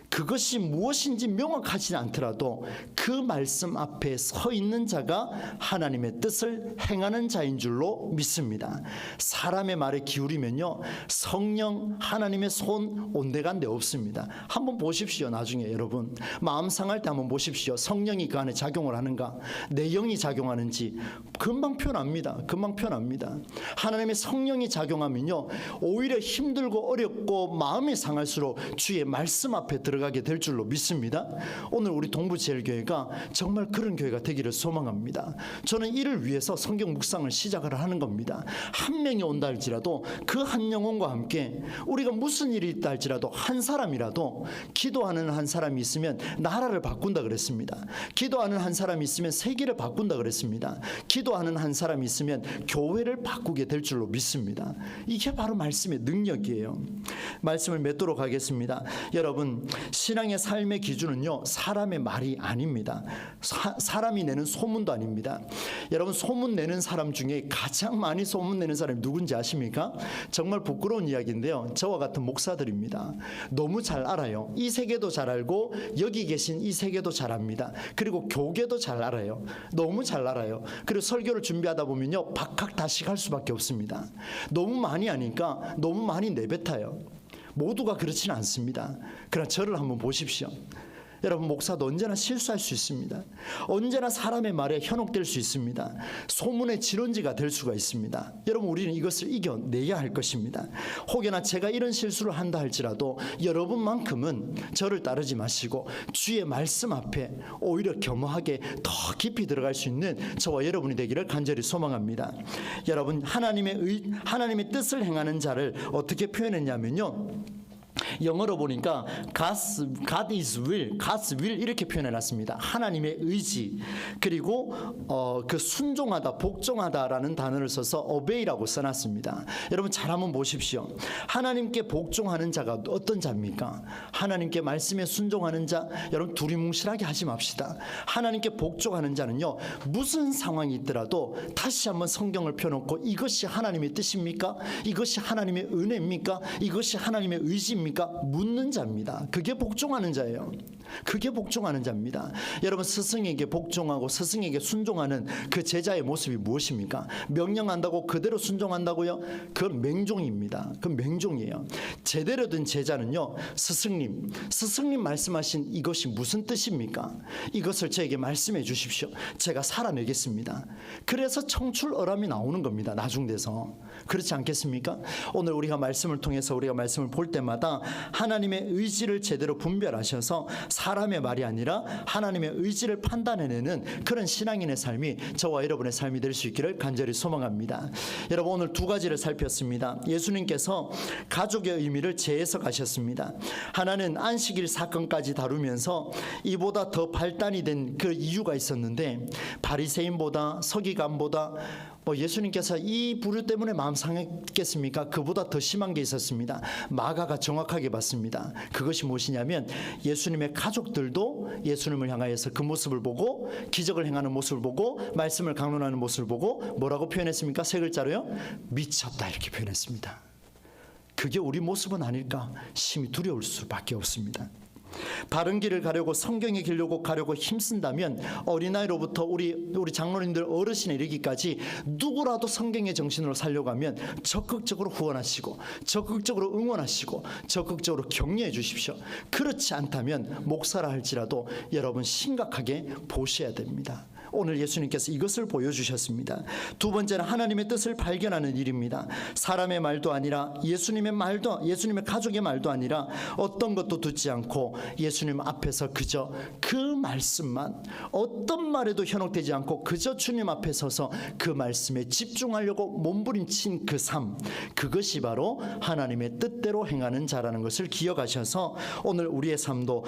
그것이 무엇인지 명확하지 않더라도 그 말씀 앞에 서 있는 자가 하나님의 뜻을 행하는 자인 줄로 믿습니다. 사람의 말에 기울이면요, 성령, 하나님의 손 온데간데 없습니다. 한번 보십시오. 나중에 여러분 마음 상할 때 한번 보십시오. 성령이 그 안에 작용을 하는가, 내 영이 작용하는지 금방 표현합니다. 금방 표현합니다. 하나님의 성령이 작용하면요, 오히려 힘들고 어렵고 마음이 상할수록 주의 말씀 앞에 들어가게 될 줄로 믿습니다. 오늘 우리 동부제일교회가 정말 그런 교회가 되기를 소망합니다. 저는 이를 위해서 성경 묵상을 시작을 하는 겁니다. 한 명이 온다 할지라도 그 한 영혼과 함께 우리가 무슨 일이 있다 할지라도 한 사람이라도 기도하는 한 사람이 있으면 나라를 바꾼다 그랬습니다. 기도하는 한 사람이 있으면 세계를 바꾼다 그랬습니다. 기도하는 한 사람이 있으면 교회를 바꾸게 될 줄로 믿습니다. 이게 바로 말씀의 능력이에요. 말씀을 맺도록 하겠습니다. 여러분, 신앙의 삶의 기준은요, 사람의 말이 아닙니다. 사람이 내는 소문도 아닙니다. 여러분, 소문 내는 사람 중에 가장 많이 소문 내는 사람이 누군지 아십니까? 정말 부끄러운 이야기인데요, 저와 같은 목사들입니다. 너무 잘 알아요. 이 세계도 잘 알고 여기 계신 이 세계도 잘 압니다. 그리고 교계도 잘 알아요. 너무 잘 알아요. 그리고 설교를 준비하다 보면요, 박학다식할 수밖에 없습니다. 너무 많이 아니까 너무 많이 내뱉어요. 모두가 그렇지는 않습니다. 그러나 저를 한번 보십시오. 여러분, 목사도 언제나 실수할 수 있습니다. 언제나 사람의 말에 현혹될 수 있습니다. 소문의 지론지가 될 수가 있습니다. 여러분, 우리는 이것을 이겨내야 할 것입니다. 혹여나 제가 이런 실수를 한다 할지라도 여러분만큼은 저를 따르지 마시고 주의 말씀 앞에 오히려 겸허하게 더 깊이 들어갈 수 있는 저와 여러분이 되기를 간절히 소망합니다. 여러분, 하나님의 뜻을 행하는 자를 어떻게 표현했냐면요, 영어로 보니까 God is will, God's will 이렇게 표현해놨습니다. 하나님의 의지, 그리고 그 순종하다, 복종하다라는 단어를 써서 obey라고 써놨습니다. 여러분, 잘 한번 보십시오. 하나님께 복종하는 자가 어떤 자입니까? 하나님께 말씀에 순종하는 자, 여러분 두리뭉실하게 하지 맙시다. 하나님께 복종하는 자는요, 무슨 상황이 있더라도 다시 한번 성경을 펴놓고 이것이 하나님의 뜻입니까? 이것이 하나님의 은혜입니까? 이것이 하나님의 의지입니까? 묻는 자입니다. 그게 복종하는 자예요. 그게 복종하는 자입니다. 여러분, 스승에게 복종하고 스승에게 순종하는 그 제자의 모습이 무엇입니까? 명령한다고 그대로 순종한다고요? 그건 맹종입니다. 그건 맹종이에요. 제대로 된 제자는요, 스승님 말씀하신 이것이 무슨 뜻입니까? 이것을 저에게 말씀해 주십시오. 제가 살아내겠습니다. 그래서 청출어람이 나오는 겁니다. 나중돼서. 그렇지 않겠습니까? 오늘 우리가 말씀을 통해서 우리가 말씀을 볼 때마다 하나님의 의지를 제대로 분별하셔서 사람의 말이 아니라 하나님의 의지를 판단해내는 그런 신앙인의 삶이 저와 여러분의 삶이 될 수 있기를 간절히 소망합니다. 여러분, 오늘 두 가지를 살폈습니다. 예수님께서 가족의 의미를 재해석하셨습니다. 하나는 안식일 사건까지 다루면서 이보다 더 발단이 된 그 이유가 있었는데, 바리새인보다 서기관보다 예수님께서 이 부류 때문에 마음 상했겠습니까? 그보다 더 심한 게 있었습니다. 마가가 정확하게 봤습니다. 그것이 무엇이냐면, 예수님의 가족들도 예수님을 향하여서 그 모습을 보고, 기적을 행하는 모습을 보고, 말씀을 강론하는 모습을 보고 뭐라고 표현했습니까? 세 글자로요, 미쳤다, 이렇게 표현했습니다. 그게 우리 모습은 아닐까 심히 두려울 수밖에 없습니다. 바른 길을 가려고, 성경의 길로 가려고 힘쓴다면 어린아이로부터 우리 장로님들 어르신에 이르기까지 누구라도 성경의 정신으로 살려고 하면 적극적으로 후원하시고, 적극적으로 응원하시고, 적극적으로 격려해 주십시오. 그렇지 않다면 목사라 할지라도 여러분 심각하게 보셔야 됩니다. 오늘 예수님께서 이것을 보여주셨습니다. 두 번째는 하나님의 뜻을 발견하는 일입니다. 사람의 말도 아니라 예수님의 말도, 예수님의 가족의 말도 아니라 어떤 것도 듣지 않고 예수님 앞에서 그저 그 말씀만, 어떤 말에도 현혹되지 않고 그저 주님 앞에 서서 그 말씀에 집중하려고 몸부림친 그 삶, 그것이 바로 하나님의 뜻대로 행하는 자라는 것을 기억하셔서 오늘 우리의 삶도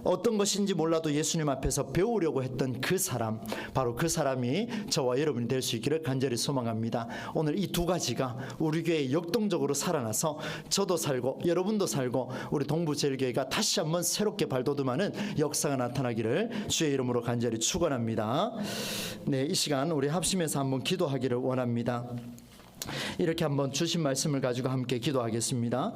어떤 것인지 몰라도 예수님 앞에서 배우려고 했던 그 사람, 바로 그 사람이 저와 여러분이 될 수 있기를 간절히 소망합니다. 오늘 이 두 가지가 우리 교회에 역동적으로 살아나서 저도 살고 여러분도 살고 우리 동부제일교회가 다시 한번 새롭게 발돋움하는 역사가 나타나기를 주의 이름으로 간절히 축원합니다. 네, 이 시간 우리 합심해서 한번 기도하기를 원합니다. 이렇게 한번 주신 말씀을 가지고 함께 기도하겠습니다.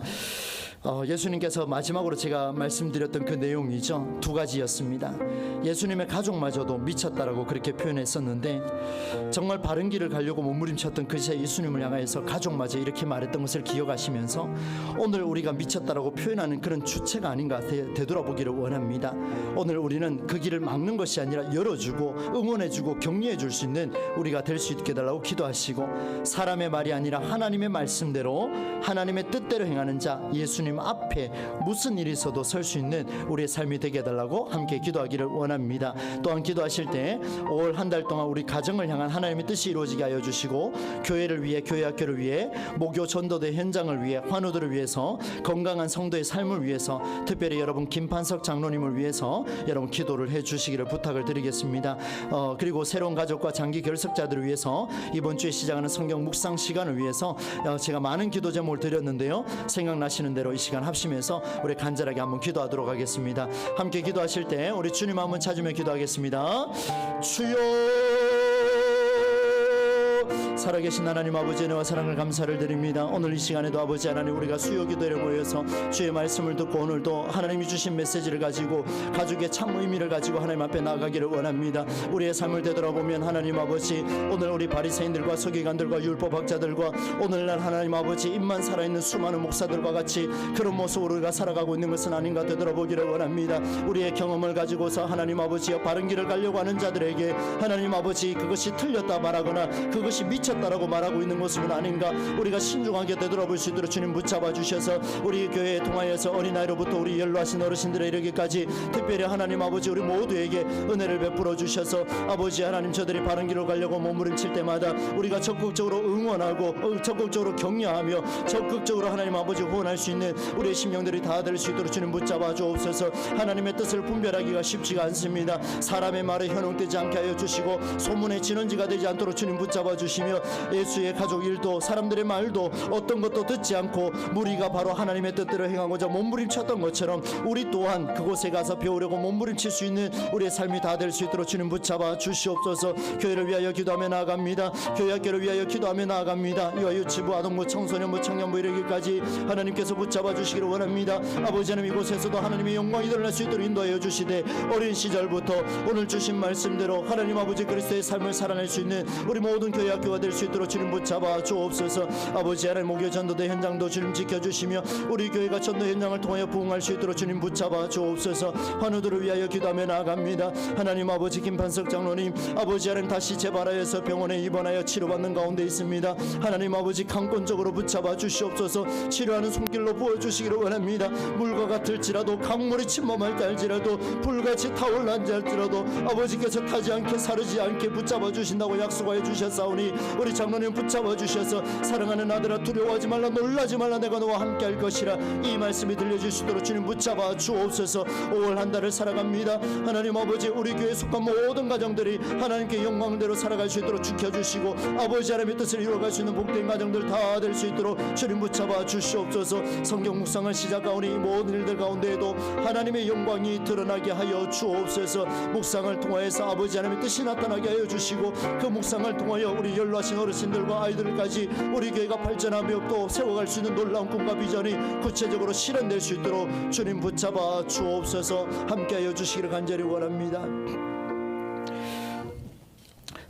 예수님께서 마지막으로 제가 말씀드렸던 그 내용이죠. 두 가지였습니다. 예수님의 가족마저도 미쳤다라고 그렇게 표현했었는데 정말 바른 길을 가려고 몸부림쳤던 그 시대 예수님을 향해서 가족마저 이렇게 말했던 것을 기억하시면서 오늘 우리가 미쳤다라고 표현하는 그런 주체가 아닌가 되돌아보기를 원합니다. 오늘 우리는 그 길을 막는 것이 아니라 열어주고 응원해주고 격려해 줄 수 있는 우리가 될 수 있게 달라고 기도하시고 사람의 말이 아니라 하나님의 말씀대로 하나님의 뜻대로 행하는 자 예수님 앞에 무슨 일이 있어도 설 수 있는 우리의 삶이 되게 해달라고 함께 기도하기를 원합니다. 또한 기도하실 때 올 한 달 동안 우리 가정을 향한 하나님의 뜻이 이루어지게 하여 주시고 교회를 위해, 교회 학교를 위해, 목요 전도대 현장을 위해, 환우들을 위해서, 건강한 성도의 삶을 위해서, 특별히 여러분 김판석 장로님을 위해서 여러분 기도를 해 주시기를 부탁을 드리겠습니다. 그리고 새로운 가족과 장기 결석자들을 위해서 이번 주에 시작하는 성경 묵상 시간을 위해서 제가 많은 기도 제목을 드렸는데요. 생각나시는 대로 이 시간 합심해서 우리 간절하게 한번 기도하도록 하겠습니다. 함께 기도하실 때 우리 주님 한번 찾으며 기도하겠습니다. 주여, 살아계신 하나님 아버지, 은혜와 사랑을 감사를 드립니다. 오늘 이 시간에도 아버지 하나님 우리가 수요 기도에 모여서 주의 말씀을 듣고 오늘도 하나님이 주신 메시지를 가지고 가족의 참 의미를 가지고 하나님 앞에 나아가기를 원합니다. 우리의 삶을 되돌아보면 하나님 아버지, 오늘 우리 바리새인들과 서기관들과 율법학자들과 오늘날 하나님 아버지 입만 살아있는 수많은 목사들과 같이 그런 모습으로 우리가 살아가고 있는 것은 아닌가 되돌아보기를 원합니다. 우리의 경험을 가지고서 하나님 아버지여 바른 길을 가려고 하는 자들에게 하나님 아버지 그것이 틀렸다 말하거나 그것이 미쳤다라고 말하고 있는 모습은 아닌가, 우리가 신중하게 되돌아볼 수 있도록 주님 붙잡아 주셔서 우리 교회에 통하여서 어린아이로부터 우리 연로하신 어르신들에 이르기까지 특별히 하나님 아버지 우리 모두에게 은혜를 베풀어 주셔서 아버지 하나님 저들이 바른 길로 가려고 몸부림칠 때마다 우리가 적극적으로 응원하고 적극적으로 격려하며 적극적으로 하나님 아버지 후원할 수 있는 우리의 심령들이 다 될 수 있도록 주님 붙잡아 주옵소서. 하나님의 뜻을 분별하기가 쉽지가 않습니다. 사람의 말에 현혹되지 않게 하여 주시고 소문의 진원지가 되지 않도록 주님 붙잡아 주시며 예수의 가족 일도 사람들의 말도 어떤 것도 듣지 않고 무리가 바로 하나님의 뜻대로 행하고자 몸부림쳤던 것처럼 우리 또한 그곳에 가서 배우려고 몸부림칠 수 있는 우리의 삶이 다 될 수 있도록 주님 붙잡아 주시옵소서. 교회를 위하여 기도하며 나아갑니다. 교회 학교를 위하여 기도하며 나아갑니다. 유아유치부, 아동부, 청소년부, 청년부 이르기까지 하나님께서 붙잡아 주시기를 원합니다. 아버지 하나님 이곳에서도 하나님의 영광이 드러날 수 있도록 인도하여 주시되 어린 시절부터 오늘 주신 말씀대로 하나님 아버지 그리스도의 삶을 살아낼 수 있는 우리 모든 교회 학교가 될 수 있도록 주님 붙잡아 주옵소서. 아버지 하나님 목요 전도대 현장도 주님 지켜주시며 우리 교회가 전도 현장을 통하여 부흥할 수 있도록 주님 붙잡아 주옵소서. 환우들을 위하여 기도하며 나아갑니다. 하나님 아버지 김판석 장로님 아버지 하나님 다시 재발하여서 병원에 입원하여 치료받는 가운데 있습니다. 하나님 아버지 강권적으로 붙잡아 주시옵소서. 치료하는 손길로 부어주시기를 원합니다. 물과 같을지라도 강물이 침범할 때 할지라도 불같이 타올란지 할지라도 아버지께서 타지 않게 사르지 않게 붙잡아 주신다고 약속하여 주셨사오니 우리 장로님 붙잡아 주셔서 사랑하는 아들아 두려워하지 말라 놀라지 말라 내가 너와 함께 할 것이라 이 말씀이 들려질 수 있도록 주님 붙잡아 주옵소서. 5월 한 달을 살아갑니다. 하나님 아버지 우리 교회에 속한 모든 가정들이 하나님께 영광대로 살아갈 수 있도록 지켜주시고 아버지 하나님의 뜻을 이루어갈 수 있는 복된 가정들 다 될 수 있도록 주님 붙잡아 주시옵소서. 성경 묵상을 시작하오니 이 모든 일들 가운데에도 하나님의 영광이 드러나게 하여 주옵소서. 묵상을 통하여서 아버지 하나님의 뜻이 나타나게 하여 주시고 그 묵상을 통하여 우리 연로하신 어르신들과 아이들까지 우리 교회가 발전하며 또 세워갈 수 있는 놀라운 꿈과 비전이 구체적으로 실현될 수 있도록 주님 붙잡아 주옵소서. 함께하여 주시기를 간절히 원합니다.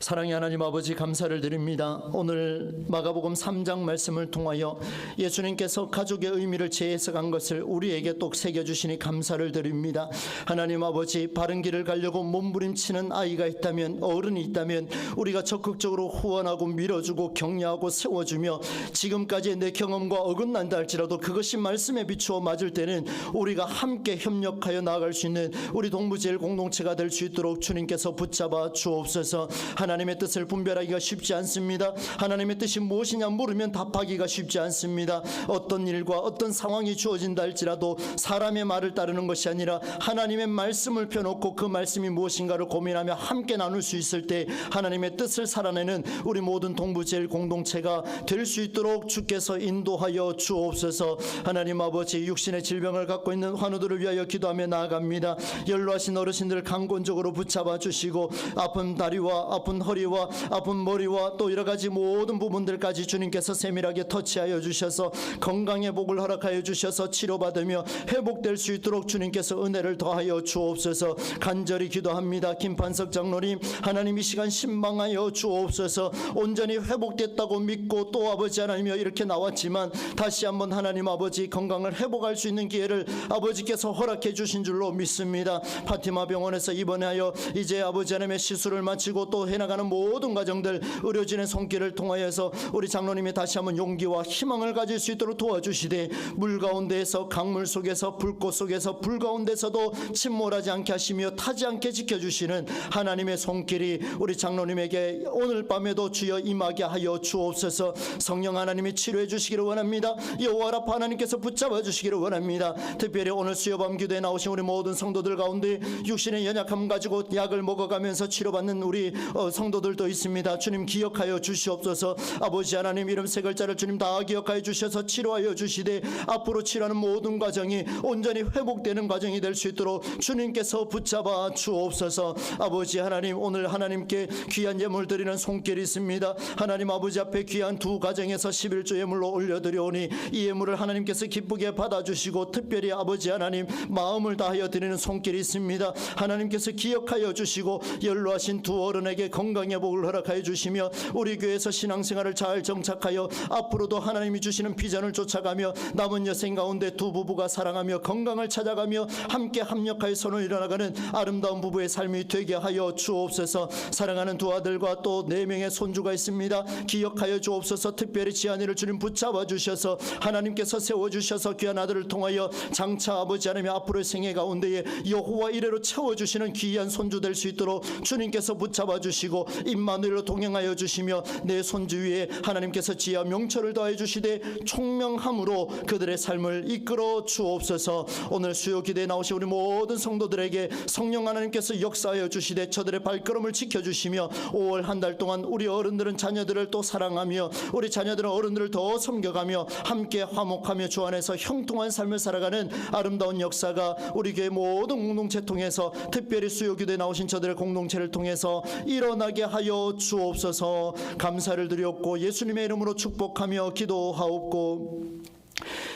사랑의 하나님 아버지, 감사를 드립니다. 오늘 마가복음 3장 말씀을 통하여 예수님께서 가족의 의미를 재해석한 것을 우리에게 또 새겨주시니 감사를 드립니다. 하나님 아버지, 바른 길을 가려고 몸부림치는 아이가 있다면, 어른이 있다면 우리가 적극적으로 후원하고 밀어주고 격려하고 세워주며, 지금까지의 내 경험과 어긋난다 할지라도 그것이 말씀에 비추어 맞을 때는 우리가 함께 협력하여 나아갈 수 있는 우리 동부제일 공동체가 될 수 있도록 주님께서 붙잡아 주옵소서. 하나님의 뜻을 분별하기가 쉽지 않습니다. 하나님의 뜻이 무엇이냐 물으면 답하기가 쉽지 않습니다. 어떤 일과 어떤 상황이 주어진다 할지라도 사람의 말을 따르는 것이 아니라 하나님의 말씀을 펴놓고 그 말씀이 무엇인가를 고민하며 함께 나눌 수 있을 때 하나님의 뜻을 살아내는 우리 모든 동부제일 공동체가 될 수 있도록 주께서 인도하여 주옵소서. 하나님 아버지, 육신의 질병을 갖고 있는 환우들을 위하여 기도하며 나아갑니다. 연로하신 어르신들을 강권적으로 붙잡아 주시고, 아픈 다리와 아픈 허리와 아픈 머리와 또 여러 가지 모든 부분들까지 주님께서 세밀하게 터치하여 주셔서 건강의 복을 허락하여 주셔서 치료받으며 회복될 수 있도록 주님께서 은혜를 더하여 주옵소서. 간절히 기도합니다. 김판석 장로님, 하나님 이 시간 신방하여 주옵소서. 온전히 회복됐다고 믿고 또 아버지 하나님이여 이렇게 나왔지만 다시 한번 하나님 아버지 건강을 회복할 수 있는 기회를 아버지께서 허락해 주신 줄로 믿습니다. 파티마 병원에서 입원하여 이제 아버지 하나님의 시술을 마치고 또 해나가는 모든 과정들 의료진의 손길을 통하여서 우리 장로님이 다시 한번 용기와 희망을 가질 수 있도록 도와주시되, 물 가운데에서 강물 속에서 불꽃 속에서 불 가운데서도 침몰하지 않게 하시며 타지 않게 지켜주시는 하나님의 손길이 우리 장로님에게 오늘 밤에도 주여 임하게 하여 주옵소서. 성령 하나님이 치료해 주시기를 원합니다. 여호와 라파 하나님께서 붙잡아 주시기를 원합니다. 특별히 오늘 수요밤 기도에 나오신 우리 모든 성도들 가운데 육신의 연약함 가지고 약을 먹어가면서 치료받는 우리 성도들도 있습니다. 주님 기억하여 주시옵소서. 아버지 하나님, 이름 세 글자를 주님 다 기억하여 주셔서 치료하여 주시되 앞으로 치료하는 모든 과정이 온전히 회복되는 과정이 될 수 있도록 주님께서 붙잡아 주옵소서. 아버지 하나님, 오늘 하나님께 귀한 예물 드리는 손길이 있습니다. 하나님 아버지 앞에 귀한 두 가정에서 11조 예물로 올려드려오니 이 예물을 하나님께서 기쁘게 받아주시고 특별히 아버지 하나님 마음을 다하여 드리는 손길이 있습니다. 하나님께서 기억하여 주시고 연로하신 두 어른에게 건강의 복을 허락하여 주시며 우리 교회에서 신앙생활을 잘 정착하여 앞으로도 하나님이 주시는 비전을 쫓아가며 남은 여생 가운데 두 부부가 사랑하며 건강을 찾아가며 함께 합력하여 손을 일어나가는 아름다운 부부의 삶이 되게 하여 주옵소서. 사랑하는 두 아들과 또 4명의 손주가 있습니다. 기억하여 주옵소서. 특별히 지한이를 주님 붙잡아 주셔서 하나님께서 세워주셔서 귀한 아들을 통하여 장차 아버지 하나님의 앞으로의 생애 가운데에 여호와 이래로 채워주시는 귀한 손주 될 수 있도록 주님께서 붙잡아 주시고 임마누엘로 동행하여 주시며 내 손주 위에 하나님께서 지혜와 명철을 더해 주시되 총명함으로 그들의 삶을 이끌어 주옵소서. 오늘 수요 기대에 나오신 우리 모든 성도들에게 성령 하나님께서 역사하여 주시되 저들의 발걸음을 지켜주시며 5월 한 달 동안 우리 어른들은 자녀들을 또 사랑하며 우리 자녀들은 어른들을 더 섬겨가며 함께 화목하며 주 안에서 형통한 삶을 살아가는 아름다운 역사가 우리 교회 모든 공동체 통해서 특별히 수요 기도에 나오신 저들의 공동체를 통해서 일어나게 하여 주옵소서. 감사를 드렸고 예수님의 이름으로 축복하며 기도하옵고,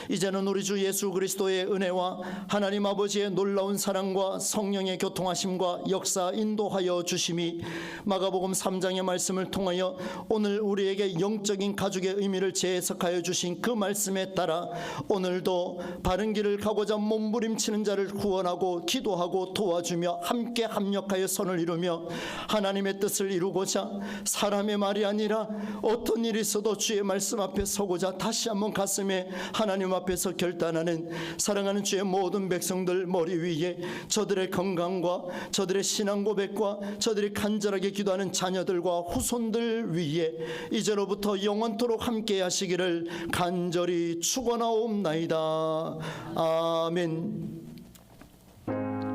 이제는 우리 주 예수 그리스도의 은혜와 하나님 아버지의 놀라운 사랑과 성령의 교통하심과 역사 인도하여 주심이 마가복음 3장의 말씀을 통하여 오늘 우리에게 영적인 가족의 의미를 재해석하여 주신 그 말씀에 따라 오늘도 바른 길을 가고자 몸부림치는 자를 후원하고 기도하고 도와주며 함께 합력하여 선을 이루며 하나님의 뜻을 이루고자 사람의 말이 아니라 어떤 일이 있어도 주의 말씀 앞에 서고자 다시 한번 가슴에 하나님 앞에서 결단하는 사랑하는 주의 모든 백성들 머리 위에 저들의 건강과 저들의 신앙 고백과 저들이 간절하게 기도하는 자녀들과 후손들 위에 이제로부터 영원토록 함께 하시기를 간절히 축원하옵나이다. 아멘.